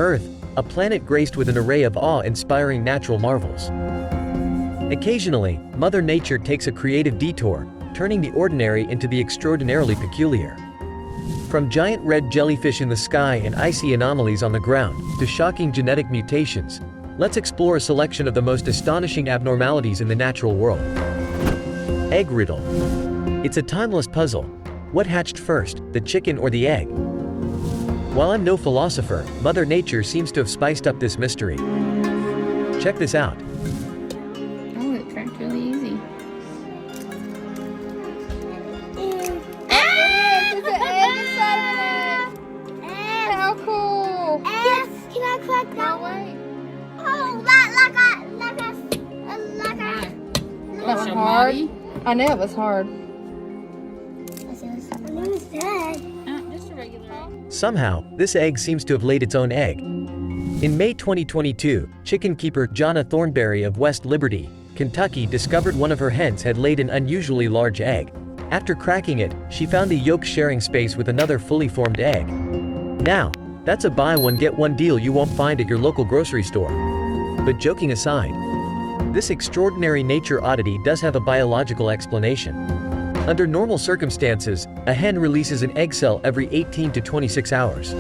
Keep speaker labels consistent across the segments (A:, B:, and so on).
A: Earth, a planet graced with an array of awe-inspiring natural marvels. Occasionally, Mother Nature takes a creative detour, turning the ordinary into the extraordinarily peculiar. From giant red jellyfish in the sky and icy anomalies on the ground, to shocking genetic mutations, let's explore a selection of the most astonishing abnormalities in the natural world. Egg riddle. It's a timeless puzzle. What hatched first, the chicken or the egg? While I'm no philosopher, Mother Nature seems to have spiced up this mystery. Check this out.
B: Oh, it cracked really easy. How cool!
C: Yes, can I crack that one? Oh,
B: Was it hard? I know it was hard. Just a regular egg.
A: Somehow, this egg seems to have laid its own egg. In May 2022, chicken keeper Jonna Thornberry of West Liberty, Kentucky discovered one of her hens had laid an unusually large egg. After cracking it, she found the yolk sharing space with another fully formed egg. Now, that's a buy one get one deal you won't find at your local grocery store. But joking aside, this extraordinary nature oddity does have a biological explanation. Under normal circumstances, a hen releases an egg cell every 18 to 26 hours.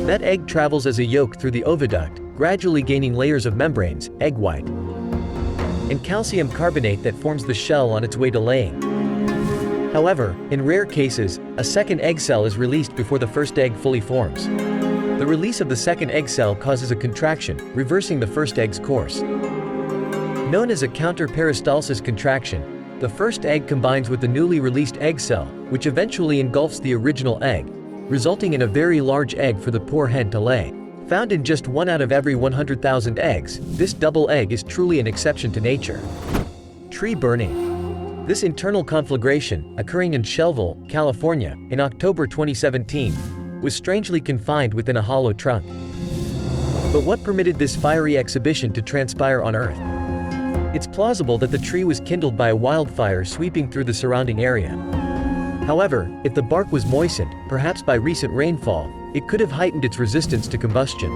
A: That egg travels as a yolk through the oviduct, gradually gaining layers of membranes, egg white, and calcium carbonate that forms the shell on its way to laying. However, in rare cases, a second egg cell is released before the first egg fully forms. The release of the second egg cell causes a contraction, reversing the first egg's course. Known as a counter-peristalsis contraction, the first egg combines with the newly released egg cell, which eventually engulfs the original egg, resulting in a very large egg for the poor hen to lay. Found in just 1 out of every 100,000 eggs, this double egg is truly an exception to nature. Tree burning. This internal conflagration, occurring in Shelbyville, California, in October 2017, was strangely confined within a hollow trunk. But what permitted this fiery exhibition to transpire on Earth? It's plausible that the tree was kindled by a wildfire sweeping through the surrounding area. However, if the bark was moistened, perhaps by recent rainfall, it could have heightened its resistance to combustion.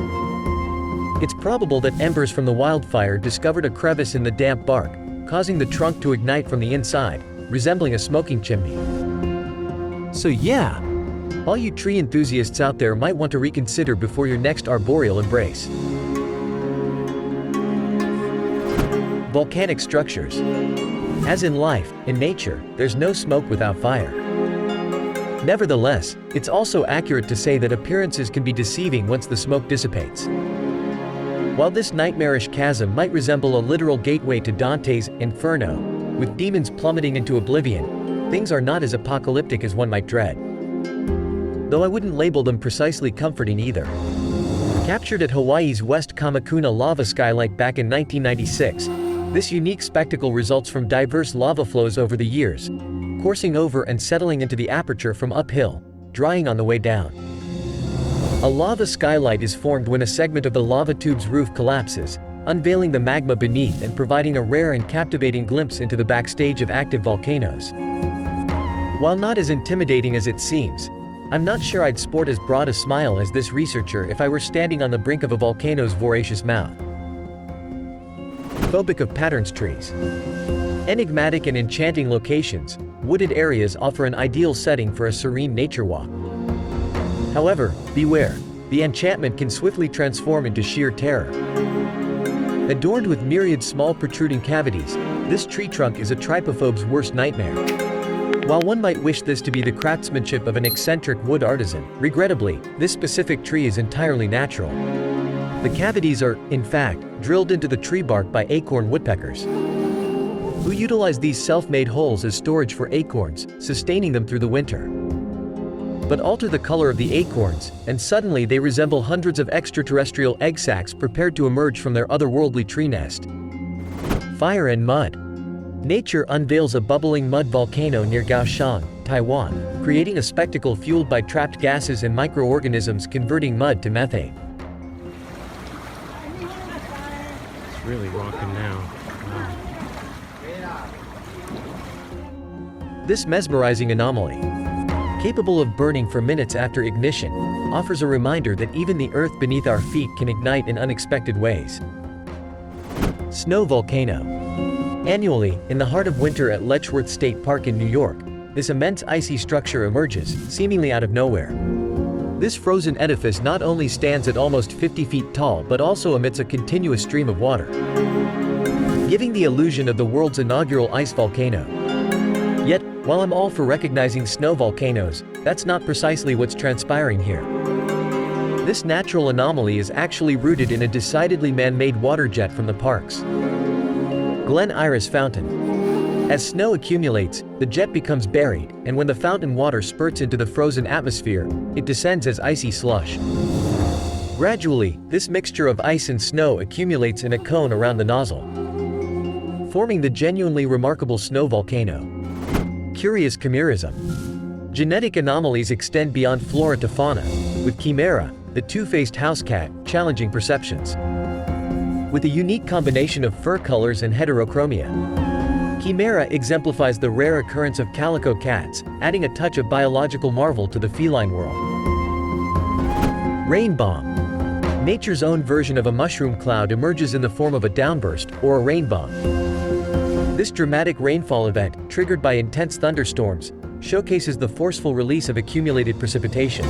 A: It's probable that embers from the wildfire discovered a crevice in the damp bark, causing the trunk to ignite from the inside, resembling a smoking chimney. So yeah, all you tree enthusiasts out there might want to reconsider before your next arboreal embrace. Volcanic structures. As in life, in nature, there's no smoke without fire. Nevertheless, it's also accurate to say that appearances can be deceiving once the smoke dissipates. While this nightmarish chasm might resemble a literal gateway to Dante's Inferno, with demons plummeting into oblivion, things are not as apocalyptic as one might dread. Though I wouldn't label them precisely comforting either. Captured at Hawaii's West Kamakuna lava skylight back in 1996, this unique spectacle results from diverse lava flows over the years, coursing over and settling into the aperture from uphill, drying on the way down. A lava skylight is formed when a segment of the lava tube's roof collapses, unveiling the magma beneath and providing a rare and captivating glimpse into the backstage of active volcanoes. While not as intimidating as it seems, I'm not sure I'd sport as broad a smile as this researcher if I were standing on the brink of a volcano's voracious mouth. Phobic of patterns trees. Enigmatic and enchanting locations, wooded areas offer an ideal setting for a serene nature walk. However, beware, the enchantment can swiftly transform into sheer terror. Adorned with myriad small protruding cavities, this tree trunk is a trypophobe's worst nightmare. While one might wish this to be the craftsmanship of an eccentric wood artisan, regrettably, this specific tree is entirely natural. The cavities are, in fact, drilled into the tree bark by acorn woodpeckers, who utilize these self-made holes as storage for acorns, sustaining them through the winter. But alter the color of the acorns, and suddenly they resemble hundreds of extraterrestrial egg sacs prepared to emerge from their otherworldly tree nest. Fire and mud. Nature unveils a bubbling mud volcano near Kaohsiung, Taiwan, creating a spectacle fueled by trapped gases and microorganisms converting mud to methane.
D: It's really rocking now.
A: This mesmerizing anomaly. capable of burning for minutes after ignition, offers a reminder that even the earth beneath our feet can ignite in unexpected ways. Snow volcano. Annually, in the heart of winter at Letchworth State Park in New York, this immense icy structure emerges, seemingly out of nowhere. This frozen edifice not only stands at almost 50 feet tall but also emits a continuous stream of water, giving the illusion of the world's inaugural ice volcano. Yet, while I'm all for recognizing snow volcanoes, that's not precisely what's transpiring here. This natural anomaly is actually rooted in a decidedly man-made water jet from the park's Glen Iris Fountain. As snow accumulates, the jet becomes buried, and when the fountain water spurts into the frozen atmosphere, it descends as icy slush. Gradually, this mixture of ice and snow accumulates in a cone around the nozzle, forming the genuinely remarkable snow volcano. Curious chimerism. Genetic anomalies extend beyond flora to fauna, with Chimera, the two-faced house cat, challenging perceptions. With a unique combination of fur colors and heterochromia, Chimera exemplifies the rare occurrence of calico cats, adding a touch of biological marvel to the feline world. Rain bomb. Nature's own version of a mushroom cloud emerges in the form of a downburst, or a rain bomb. This dramatic rainfall event, triggered by intense thunderstorms, showcases the forceful release of accumulated precipitation.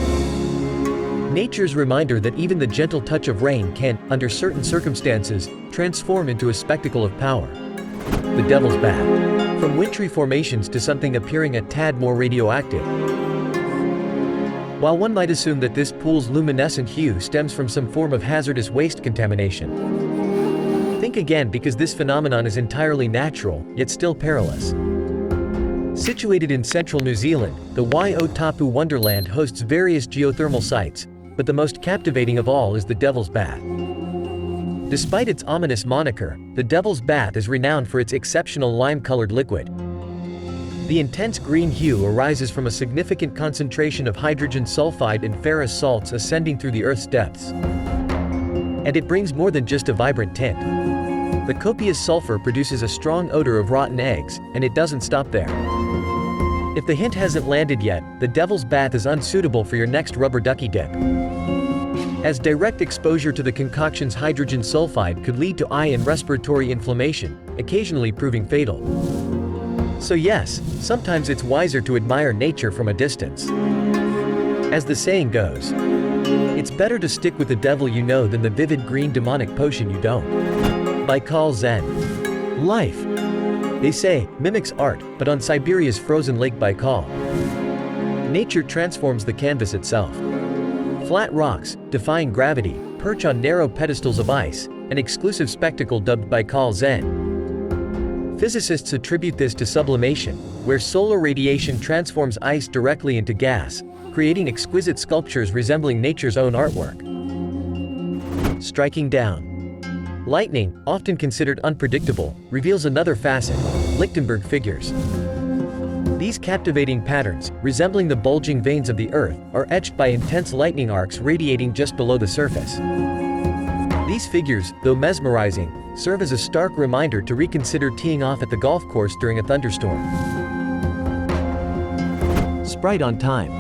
A: Nature's reminder that even the gentle touch of rain can, under certain circumstances, transform into a spectacle of power. The Devil's Bath. From wintry formations to something appearing a tad more radioactive. While one might assume that this pool's luminescent hue stems from some form of hazardous waste contamination, think again, because this phenomenon is entirely natural, yet still perilous. Situated in central New Zealand, the Waiotapu Wonderland hosts various geothermal sites, but the most captivating of all is the Devil's Bath. Despite its ominous moniker, the Devil's Bath is renowned for its exceptional lime-colored liquid. The intense green hue arises from a significant concentration of hydrogen sulfide and ferrous salts ascending through the Earth's depths. And it brings more than just a vibrant tint. The copious sulfur produces a strong odor of rotten eggs, and it doesn't stop there. If the hint hasn't landed yet, the Devil's Bath is unsuitable for your next rubber ducky dip, as direct exposure to the concoction's hydrogen sulfide could lead to eye and respiratory inflammation, occasionally proving fatal. So yes, sometimes it's wiser to admire nature from a distance. As the saying goes, it's better to stick with the devil you know than the vivid green demonic potion you don't. By Carl Zen. Life, they say, mimics art, but on Siberia's frozen Lake Baikal, nature transforms the canvas itself. Flat rocks, defying gravity, perch on narrow pedestals of ice, an exclusive spectacle dubbed Baikal Zen. Physicists attribute this to sublimation, where solar radiation transforms ice directly into gas, creating exquisite sculptures resembling nature's own artwork. Striking down. Lightning, often considered unpredictable, reveals another facet: Lichtenberg figures. These captivating patterns, resembling the bulging veins of the Earth, are etched by intense lightning arcs radiating just below the surface. These figures, though mesmerizing, serve as a stark reminder to reconsider teeing off at the golf course during a thunderstorm. Sprite on time.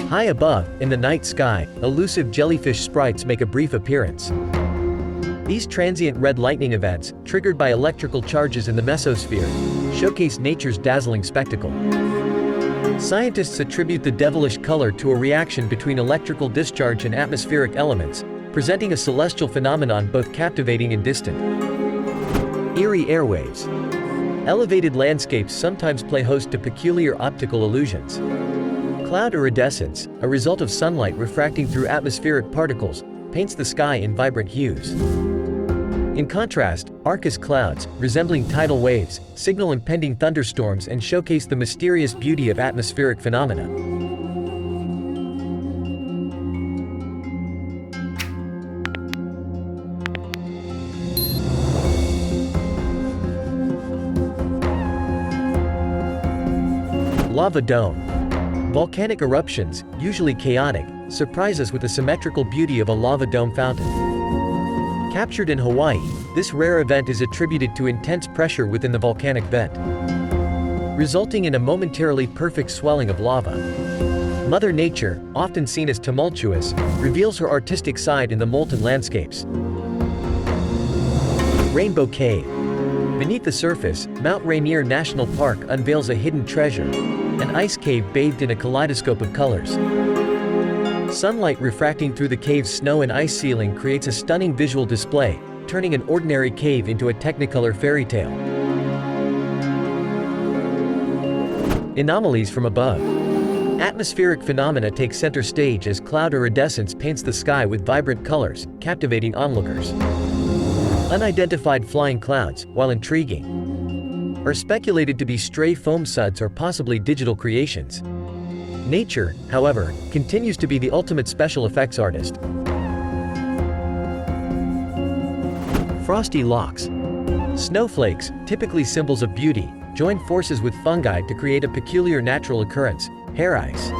A: High above, in the night sky, elusive jellyfish sprites make a brief appearance. These transient red lightning events, triggered by electrical charges in the mesosphere, showcase nature's dazzling spectacle. Scientists attribute the devilish color to a reaction between electrical discharge and atmospheric elements, presenting a celestial phenomenon both captivating and distant. Eerie airwaves. Elevated landscapes sometimes play host to peculiar optical illusions. Cloud iridescence, a result of sunlight refracting through atmospheric particles, paints the sky in vibrant hues. In contrast, Arcus clouds, resembling tidal waves, signal impending thunderstorms and showcase the mysterious beauty of atmospheric phenomena. Lava dome. Volcanic eruptions, usually chaotic, surprise us with the symmetrical beauty of a lava dome fountain. Captured in Hawaii, this rare event is attributed to intense pressure within the volcanic vent, resulting in a momentarily perfect swelling of lava. Mother Nature, often seen as tumultuous, reveals her artistic side in the molten landscapes. Rainbow Cave. Beneath the surface, Mount Rainier National Park unveils a hidden treasure, an ice cave bathed in a kaleidoscope of colors. Sunlight refracting through the cave's snow and ice ceiling creates a stunning visual display, turning an ordinary cave into a technicolor fairy tale. Anomalies from above. Atmospheric phenomena take center stage as cloud iridescence paints the sky with vibrant colors, captivating onlookers. Unidentified flying clouds, while intriguing, are speculated to be stray foam suds or possibly digital creations. Nature, however, continues to be the ultimate special effects artist. Frosty locks. Snowflakes, typically symbols of beauty, join forces with fungi to create a peculiar natural occurrence, hair ice.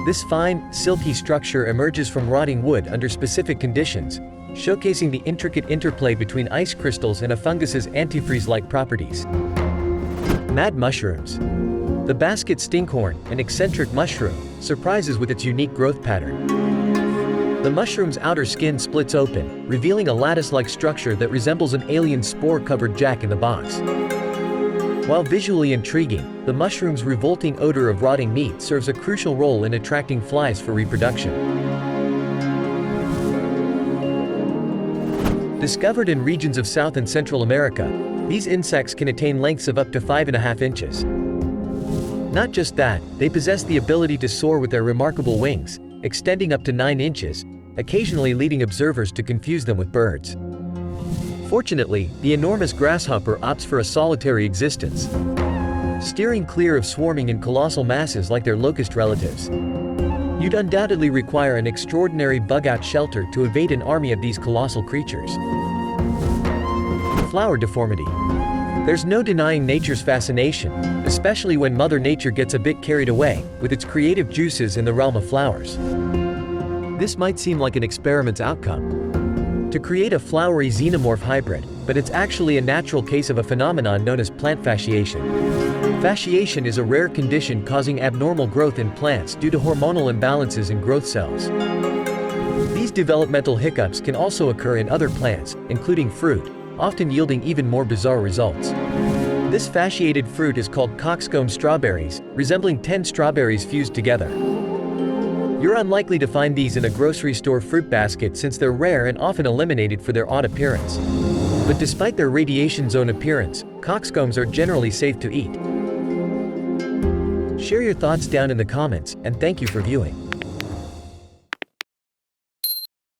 A: This fine, silky structure emerges from rotting wood under specific conditions, showcasing the intricate interplay between ice crystals and a fungus's antifreeze-like properties. Mad mushrooms. The basket stinkhorn, an eccentric mushroom, surprises with its unique growth pattern. The mushroom's outer skin splits open, revealing a lattice-like structure that resembles an alien spore-covered jack-in-the-box. While visually intriguing, the mushroom's revolting odor of rotting meat serves a crucial role in attracting flies for reproduction. Discovered in regions of South and Central America, these insects can attain lengths of up to 5.5 inches. Not just that, they possess the ability to soar with their remarkable wings, extending up to 9 inches, occasionally leading observers to confuse them with birds. Fortunately, the enormous grasshopper opts for a solitary existence, steering clear of swarming in colossal masses like their locust relatives. You'd undoubtedly require an extraordinary bug-out shelter to evade an army of these colossal creatures. Flower deformity. There's no denying nature's fascination, especially when Mother Nature gets a bit carried away with its creative juices in the realm of flowers. This might seem like an experiment's outcome, to create a flowery xenomorph hybrid, but it's actually a natural case of a phenomenon known as plant fasciation. Fasciation is a rare condition causing abnormal growth in plants due to hormonal imbalances in growth cells. These developmental hiccups can also occur in other plants, including fruit, often yielding even more bizarre results. This fasciated fruit is called coxcomb strawberries, resembling 10 strawberries fused together. You're unlikely to find these in a grocery store fruit basket since they're rare and often eliminated for their odd appearance. But despite their radiation zone appearance, coxcombs are generally safe to eat. Share your thoughts down in the comments, and thank you for viewing.